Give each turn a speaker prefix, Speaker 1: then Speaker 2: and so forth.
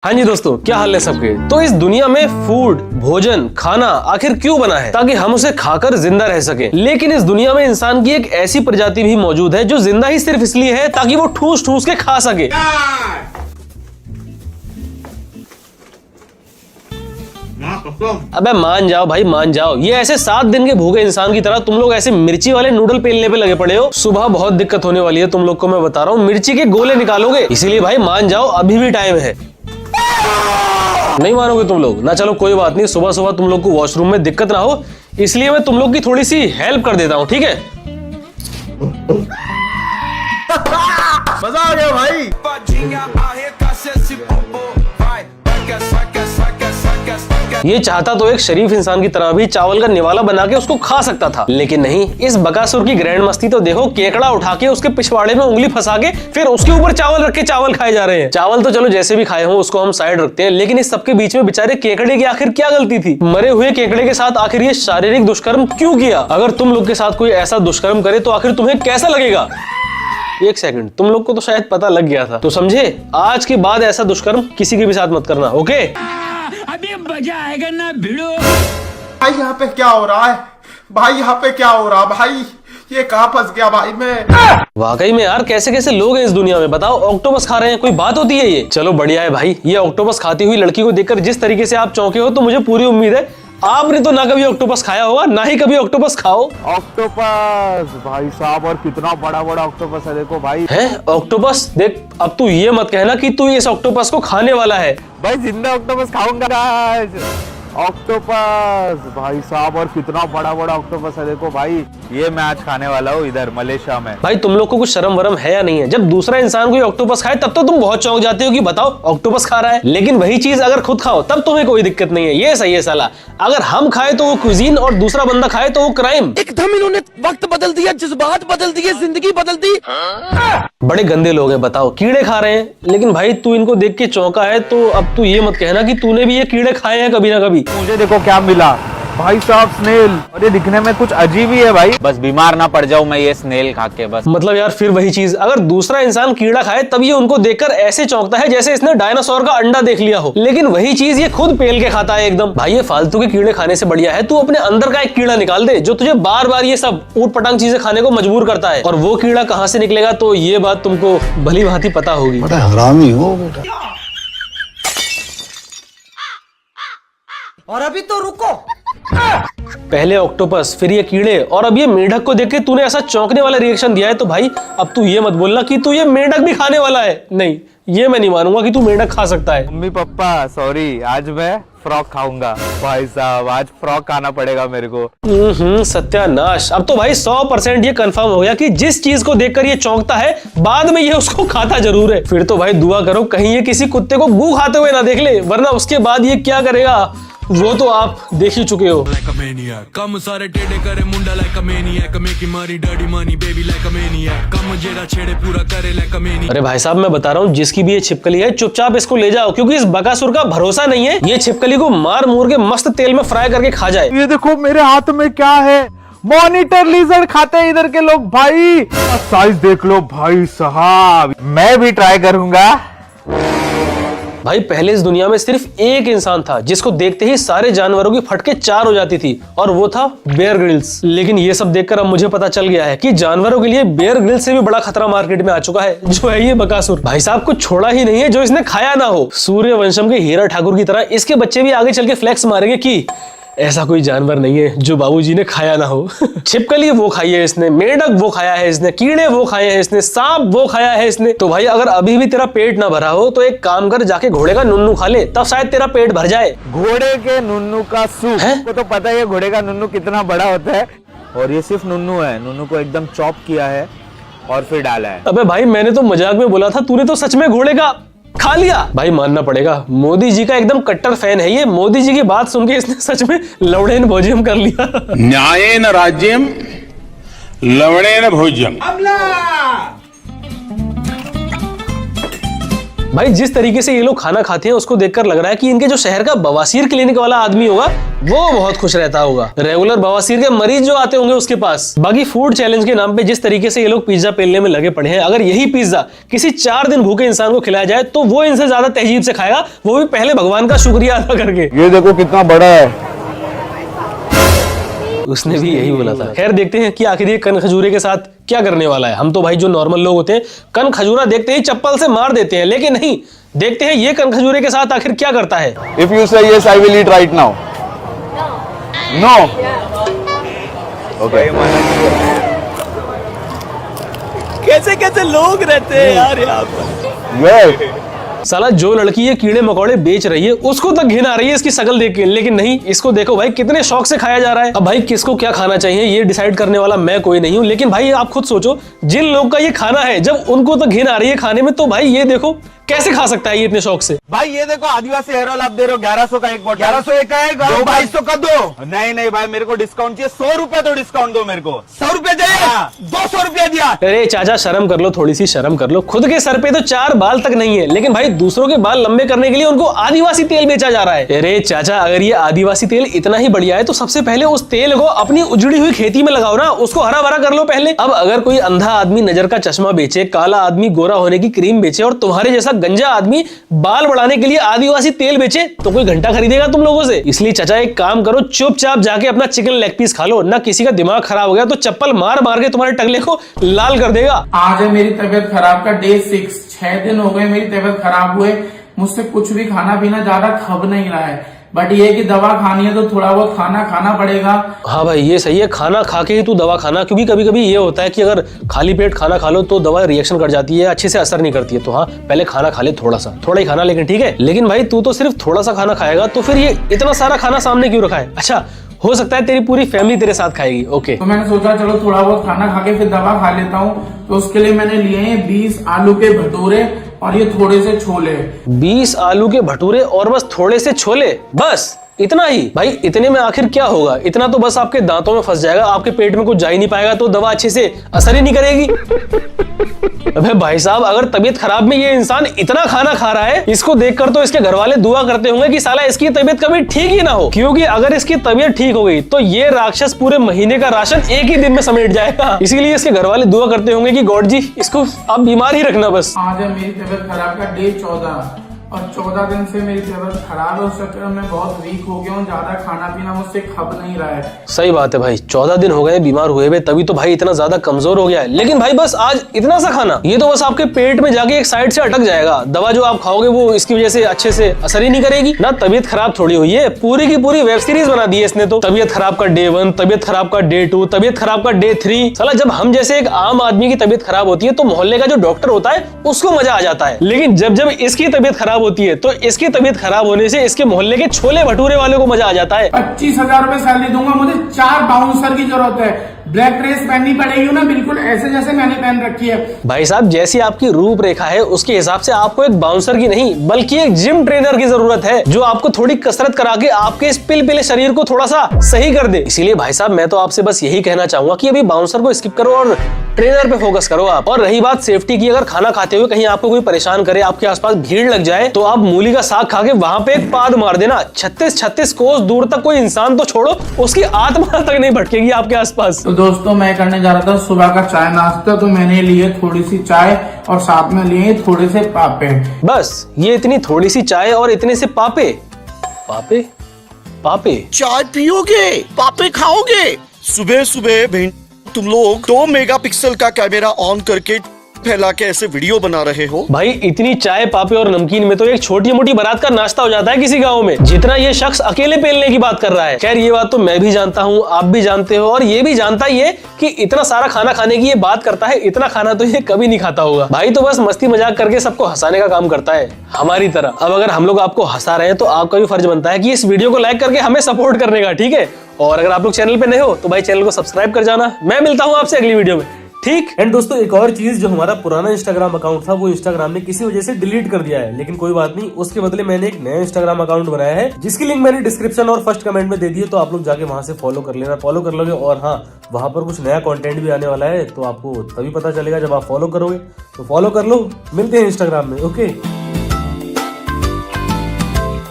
Speaker 1: हाँ जी दोस्तों, क्या हाल है सबके। तो इस दुनिया में फूड, भोजन, खाना आखिर क्यों बना है? ताकि हम उसे खाकर जिंदा रह सके। लेकिन इस दुनिया में इंसान की एक ऐसी प्रजाति भी मौजूद है जो जिंदा ही सिर्फ इसलिए है ताकि वो ठूस ठूस के खा सके। अबे मान जाओ भाई, मान जाओ। ये ऐसे 7 दिन के भूखे इंसान की तरह तुम लोग ऐसे मिर्ची वाले नूडल पेलने पे लगे पड़े हो। सुबह बहुत दिक्कत होने वाली है तुम लोग को, मैं बता रहा हूँ। मिर्ची के गोले निकालोगे, इसीलिए भाई मान जाओ, अभी भी टाइम है। नहीं मानोगे तुम लोग ना, चलो कोई बात नहीं। सुबह सुबह तुम लोग को वॉशरूम में दिक्कत ना हो, इसलिए मैं तुम लोग की थोड़ी सी हेल्प कर देता हूँ, ठीक है?
Speaker 2: मजा आ गया भाई।
Speaker 1: ये चाहता तो एक शरीफ इंसान की तरह भी चावल का निवाला बना के उसको खा सकता था, लेकिन नहीं। इस बकासुर की ग्रैंड मस्ती तो देखो, केकड़ा उठा के उसके पिछवाड़े में उंगली फंसा के फिर उसके ऊपर चावल रख के चावल खाए जा रहे हैं। चावल तो चलो जैसे भी खाए हो उसको हम साइड रखते हैं, लेकिन इस सबके बीच में बेचारे केकड़े की आखिर क्या गलती थी? मरे हुए केकड़े के साथ आखिर ये शारीरिक दुष्कर्म क्यों किया? अगर तुम लोग के साथ कोई ऐसा दुष्कर्म करे तो आखिर तुम्हें कैसा लगेगा? एक सेकंड, तुम लोग को तो शायद पता लग गया था, तो समझे, आज के बाद ऐसा दुष्कर्म किसी के भी साथ मत करना, ओके?
Speaker 3: अभी मजा आएगा ना भिड़ो।
Speaker 2: भाई यहाँ पे क्या हो रहा है? भाई यहाँ पे क्या हो रहा है? भाई ये कहाँ फंस गया भाई मैं।
Speaker 1: वाकई में यार, कैसे कैसे लोग हैं इस दुनिया में, बताओ। ऑक्टोपस खा रहे हैं, कोई बात होती है ये? चलो बढ़िया है भाई। ये ऑक्टोपस खाती हुई लड़की को देखकर जिस तरीके से आप चौंके हो, तो मुझे पूरी उम्मीद है आपने तो ना कभी ऑक्टोपस खाया होगा, ना ही कभी ऑक्टोपस खाओ।
Speaker 4: ऑक्टोपस भाई साहब, और कितना बड़ा बड़ा ऑक्टोपस है, देखो भाई।
Speaker 1: है ऑक्टोपस? देख, अब तू ये मत कहना कि तू इस ऑक्टोपस को खाने वाला है।
Speaker 4: भाई जिंदा ऑक्टोपस खाऊंगा आज। ऑक्टोपस भाई साहब, और कितना बड़ा बड़ा ऑक्टोपस है, देखो भाई। ये मैं आज खाने वाला हूँ इधर मलेशिया में।
Speaker 1: भाई तुम लोग को कुछ शर्म वरम है या नहीं है? जब दूसरा इंसान कोई ऑक्टोपस खाए तब तो तुम बहुत चौंक जाते हो कि बताओ ऑक्टोपस खा रहा है, लेकिन वही चीज अगर खुद खाओ तब तुम्हें कोई दिक्कत नहीं है। ये सही है साला। अगर हम खाए तो वो क्विजीन और दूसरा बंदा खाए तो वो क्राइम।
Speaker 3: एकदम इन्होंने वक्त बदल दिया, जज्बात बदल दिए, जिंदगी बदल दी।
Speaker 1: बड़े गंदे लोग हैं, बताओ। कीड़े खा रहे हैं, लेकिन भाई तू इनको देख के चौंका है, तो अब तू ये मत कहना कि तूने भी ये कीड़े खाए हैं कभी ना कभी।
Speaker 4: मुझे देखो क्या मिला भाई साहब, स्नेल। और ये दिखने में कुछ अजीब ही है भाई। बस बीमार ना पड़ जाऊं मैं ये स्नेल खा के, बस।
Speaker 1: मतलब यार फिर वही चीज, अगर दूसरा इंसान कीड़ा खाए तब ये उनको देखकर ऐसे चौंकता है जैसे इसने डायनासोर का अंडा देख लिया हो, लेकिन वही चीज ये खुद पेल के खाता है एकदम। भाई ये फालतू के कीड़े खाने से बढ़िया है तू अपने अंदर का एक कीड़ा निकाल दे जो तुझे बार बार ये सब ऊट पटांग चीजें खाने को मजबूर करता है। और वो कीड़ा कहाँ से निकलेगा तो ये बात तुमको भली भांति पता होगी।
Speaker 5: बड़ा हरामी हो बेटा।
Speaker 3: और अभी तो रुको।
Speaker 1: पहले ऑक्टोपस, फिर ये कीड़े, और अब ये मेंढक को देख के तूने ऐसा चौंकने वाला रिएक्शन दिया है, तो भाई अब तू ये मत बोलना कि तू ये मेंढक भी खाने वाला है। नहीं, ये मैं नहीं मानूंगा कि तू मेंढक खा सकता है।
Speaker 4: मम्मी पापा सॉरी, आज मैं फ्रॉक खाऊंगा। भाई साहब आज फ्रॉक खाना पड़ेगा मेरे को।
Speaker 1: सत्यानाश। अब तो भाई 100% ये कंफर्म हो गया कि जिस चीज को देखकर ये चौंकता है, बाद में ये उसको खाता जरूर है। फिर तो भाई दुआ करो कहीं ये किसी कुत्ते को गू खाते हुए ना देख ले, वरना उसके बाद ये क्या करेगा वो तो आप देख ही चुके हो।
Speaker 6: कम सारे टेढ़े करे मुंडा लाइक अ मैनियक, मेकी मारी dirty money baby like a maniac, कम जेरा छेड़े पूरा करे लाइक अ मैनियक।
Speaker 1: अरे भाई साहब, मैं बता रहा हूँ, जिसकी भी ये छिपकली है चुपचाप इसको ले जाओ, क्योंकि इस बकासुर का भरोसा नहीं है ये छिपकली को मार मूर के मस्त तेल में फ्राई करके खा जाए।
Speaker 4: ये देखो मेरे हाथ में क्या है, मॉनिटर लिजर्ड खाते हैं इधर के लोग भाई। साइज देख लो भाई साहब, मैं भी ट्राई करूंगा।
Speaker 1: भाई पहले इस दुनिया में सिर्फ एक इंसान था जिसको देखते ही सारे जानवरों की फटके 4 हो जाती थी, और वो था बेयर ग्रिल्स। लेकिन ये सब देखकर अब मुझे पता चल गया है कि जानवरों के लिए बेयर ग्रिल्स से भी बड़ा खतरा मार्केट में आ चुका है, जो है ये बकासुर। भाई साहब कुछ छोड़ा ही नहीं है जो इसने खाया ना हो। सूर्यवंशम के हीरा ठाकुर की तरह इसके बच्चे भी आगे चल के फ्लेक्स मारेंगे कि ऐसा कोई जानवर नहीं है जो बाबूजी ने खाया ना हो। छिपकली वो खाई है इसने, मेंढक वो खाया है इसने, कीड़े वो खाए हैं इसने, सांप वो खाया है इसने। तो भाई अगर अभी भी तेरा पेट ना भरा हो तो एक काम कर, जाके घोड़े का नुन्नू खा ले, तब शायद तेरा पेट भर जाए।
Speaker 4: घोड़े के नुन्नू का सूप को तो पता है घोड़े का नुन्नू कितना बड़ा होता है, और ये सिर्फ नुन्नू है। नुन्नू को एकदम चॉप किया है और फिर डाला है।
Speaker 1: अबे भाई मैंने तो मजाक में बोला था, तूने तो सच में घोड़े का खा लिया। भाई मानना पड़ेगा, मोदी जी का एकदम कट्टर फैन है ये। मोदी जी की बात सुन के इसने सच में लवड़ेन भोज्यम कर लिया।
Speaker 5: न्यायेन राज्यम लवणेन भोज्यम।
Speaker 1: भाई जिस तरीके से ये लोग खाना खाते हैं उसको देखकर लग रहा है कि इनके जो शहर का बवासीर क्लिनिक वाला आदमी होगा वो बहुत खुश रहता होगा, रेगुलर बवासीर के मरीज जो आते होंगे उसके पास। बाकी फूड चैलेंज के नाम पे जिस तरीके से ये लोग पिज्जा पेलने में लगे पड़े हैं, अगर यही पिज्जा किसी 4 दिन भूखे इंसान को खिलाया जाए तो वो इनसे ज्यादा तहजीब से खाएगा, वो भी पहले भगवान का शुक्रिया अदा करके।
Speaker 4: ये देखो कितना बड़ा है।
Speaker 1: उसने भी यही बोला था। खैर देखते हैं कि आखिर ये कन खजूरे के साथ क्या करने वाला है। हम तो भाई जो नॉर्मल लोग होते हैं कन खजूरा देखते ही चप्पल से मार देते हैं, लेकिन नहीं, देखते हैं ये कन खजूरे के साथ आखिर क्या करता है।
Speaker 4: If you say yes, I will eat right now. No. Okay.
Speaker 3: कैसे कैसे लोग रहते हैं यार यहाँ पर।
Speaker 4: Yes.
Speaker 1: साला जो लड़की ये कीड़े मकोड़े बेच रही है उसको तक घिन आ रही है इसकी शक्ल देख के, लेकिन नहीं, इसको देखो भाई कितने शौक से खाया जा रहा है। अब भाई किसको क्या खाना चाहिए ये डिसाइड करने वाला मैं कोई नहीं हूँ, लेकिन भाई आप खुद सोचो, जिन लोग का ये खाना है जब उनको तो घिन आ रही है खाने में, तो भाई ये देखो कैसे खा सकता है ये इतने शौक से।
Speaker 4: भाई ये देखो आदिवासी हेयर ऑयल आप दे रहे हो 1100 का एक बॉटल। 1100 एक का है, 2200 का दो। नहीं नहीं भाई मेरे को डिस्काउंट चाहिए, 100 रुपए तो डिस्काउंट दो मेरे को। 100 रुपए चाहिए, 200 रुपए दिया।
Speaker 1: अरे चाचा शर्म कर लो, थोड़ी सी शर्म कर लो, खुद के सर पे तो 4 बाल तक नहीं है, लेकिन भाई दूसरों के बाल लंबे करने के लिए उनको आदिवासी तेल बेचा जा रहा है। अरे चाचा अगर ये आदिवासी तेल इतना ही बढ़िया है तो सबसे पहले उस तेल को अपनी उजड़ी हुई खेती में लगाओ ना, उसको हरा भरा कर लो पहले। अब अगर कोई अंधा आदमी नजर का चश्मा बेचे, काला आदमी गोरा होने की क्रीम बेचे और तुम्हारे जैसा गंजा आदमी बाल बढ़ाने के लिए आदिवासी तेल बेचे, तो कोई घंटा खरीदेगा तुम लोगों से? इसलिए चाचा एक काम करो, चुपचाप जाके अपना चिकन लेग पीस खा लो, ना किसी का दिमाग खराब हो गया तो चप्पल मार मार के तुम्हारे टगले को लाल कर देगा।
Speaker 7: आज है मेरी तबीयत खराब का डे 6 दिन हो गए मेरी तबीयत खराब हुए, मुझसे कुछ भी खाना पीना ज्यादा खब नहीं रहा है, बट ये कि दवा खानी है तो थोड़ा बहुत खाना खाना पड़ेगा।
Speaker 1: हाँ भाई ये सही है, खाना खा के ही तू दवा खाना, क्योंकि कभी कभी ये होता है कि अगर खाली पेट खाना खा लो तो दवा रिएक्शन कर जाती है, अच्छे से असर नहीं करती है। तो हाँ पहले खाना खा ले, थोड़ा ही खाना, लेकिन ठीक है। लेकिन भाई तू तो सिर्फ थोड़ा सा खाना खाएगा तो फिर ये इतना सारा खाना सामने क्यों रखा है? अच्छा हो सकता है तेरी पूरी फैमिली तेरे साथ खाएगी। ओके
Speaker 7: तो मैंने सोचा चलो थोड़ा बहुत खाना खा के फिर दवा खा लेता हूँ, तो उसके लिए मैंने लिए हैं 20 आलू के भटूरे और ये थोड़े से छोले।
Speaker 1: 20 आलू के भटूरे और बस थोड़े से छोले, बस इतना ही? भाई इतने में आखिर क्या होगा? इतना तो बस आपके दांतों में फंस जाएगा, आपके पेट में कुछ जा ही नहीं पाएगा, तो दवा अच्छे से असर ही नहीं करेगी। अबे भाई साहब अगर तबीयत खराब में ये इंसान इतना खाना खा रहा है, इसको देखकर तो इसके घर वाले दुआ करते होंगे कि साला इसकी तबीयत कभी ठीक ही ना हो, क्योंकि अगर इसकी तबीयत ठीक हो गई तो ये राक्षस पूरे महीने का राशन एक ही दिन में समेट जाएगा। इसीलिए इसके घर वाले दुआ करते होंगे कि गॉड जी इसको आप बीमार ही रखना बस।
Speaker 7: आज है मेरी तबीयत खराब का डे 14 और 14 दिन से मेरी तबीयत खराब है, उस चक्कर में बहुत वीक हो गया हूँ, ज्यादा खाना पीना मुझसे खप नहीं रहा है।
Speaker 1: सही बात है भाई, 14 दिन हो गए बीमार हुए हुए, तभी तो भाई इतना ज्यादा कमजोर हो गया है। लेकिन भाई बस आज इतना सा खाना, ये तो बस आपके पेट में जाके एक साइड से अटक जाएगा, दवा जो आप खाओगे वो इसकी वजह से अच्छे से असर ही नहीं करेगी ना। तबीयत खराब थोड़ी हुई है, पूरी की पूरी वेब सीरीज बना दी है इसने तो। तबीयत खराब का डे 1, तबीयत खराब का डे 2, तबीयत खराब का डे 3। साला जब हम जैसे एक आम आदमी की तबीयत खराब होती है तो मोहल्ले का जो डॉक्टर होता है उसको मजा आ जाता है, लेकिन जब जब इसकी तबीयत खराब होती है तो इसकी तबीयत खराब होने से इसके मोहल्ले के छोले भटूरे वाले को मजा आ जाता है।
Speaker 7: 25,000 रुपए सैलरी दूंगा, मुझे 4 बाउंसर की जरूरत है, ब्लैक ड्रेस पहननी पड़ेगी ना, बिल्कुल ऐसे जैसे मैंने पहन रखी है।
Speaker 1: भाई साहब जैसी आपकी रूपरेखा है उसके हिसाब से आपको एक बाउंसर की नहीं बल्कि एक जिम ट्रेनर की जरूरत है, जो आपको थोड़ी कसरत करा के आपके इस पिलपिले शरीर को थोड़ा सा सही कर दे। इसीलिए भाई साहब मैं तो आपसे बस यही कहना चाहूंगा कि अभी बाउंसर को स्किप करो और ट्रेनर पे फोकस करो आप। और रही बात सेफ्टी की, अगर खाना खाते हुए कहीं आपको कोई परेशान करे, आपके आसपास भीड़ लग जाए, तो आप मूली का साग खा के वहां पे एक पाद मार देना, 36 कोस दूर तक कोई इंसान तो छोड़ो उसकी आत्मा तक नहीं भटकेगी आपके आसपास।
Speaker 7: तो दोस्तों मैं करने जा रहा था सुबह का चाय नाश्ता, तो मैंने लिए थोड़ी सी चाय और साथ में लिए थोड़े से पापे।
Speaker 1: बस ये इतनी थोड़ी सी चाय और इतने से पापे पापे पापे
Speaker 3: चाय पियोगे, पापे खाओगे? सुबह सुबह तुम लोग 2 मेगापिक्सल का कैमरा ऑन करके फैला के ऐसे वीडियो बना रहे हो।
Speaker 1: भाई इतनी चाय पापे और नमकीन में तो एक छोटी मोटी बारात का नाश्ता हो जाता है किसी गांव में, जितना ये शख्स अकेले पेलने की बात कर रहा है। खैर ये बात तो मैं भी जानता हूँ, आप भी जानते हो, और ये भी जानता ही है कि इतना सारा खाना खाने की ये बात करता है, इतना खाना तो ये कभी नहीं खाता होगा। भाई तो बस मस्ती मजाक करके सबको हंसाने का काम करता है हमारी तरह। अब अगर हम लोग आपको हंसा रहे हैं तो आपका भी फर्ज बनता है कि इस वीडियो को लाइक करके हमें सपोर्ट करने का, ठीक है? और अगर आप लोग चैनल पे नए हो तो भाई चैनल को सब्सक्राइब कर जाना। मैं मिलता हूँ आपसे अगली वीडियो में, ठीक। एंड दोस्तों एक और चीज, जो हमारा पुराना इंस्टाग्राम अकाउंट था वो इंस्टाग्राम ने किसी वजह से डिलीट कर दिया है, लेकिन कोई बात नहीं, उसके बदले मैंने एक नया इंस्टाग्राम अकाउंट बनाया है, जिसकी लिंक मैंने डिस्क्रिप्शन और फर्स्ट कमेंट में दे दी है, तो आप लोग जाके वहां से फॉलो कर लेना, फॉलो कर लोगे। और हाँ वहां पर कुछ नया कंटेंट भी आने वाला है, तो आपको तभी पता चलेगा जब आप फॉलो करोगे, तो फॉलो कर लो। मिलते हैं इंस्टाग्राम में, ओके।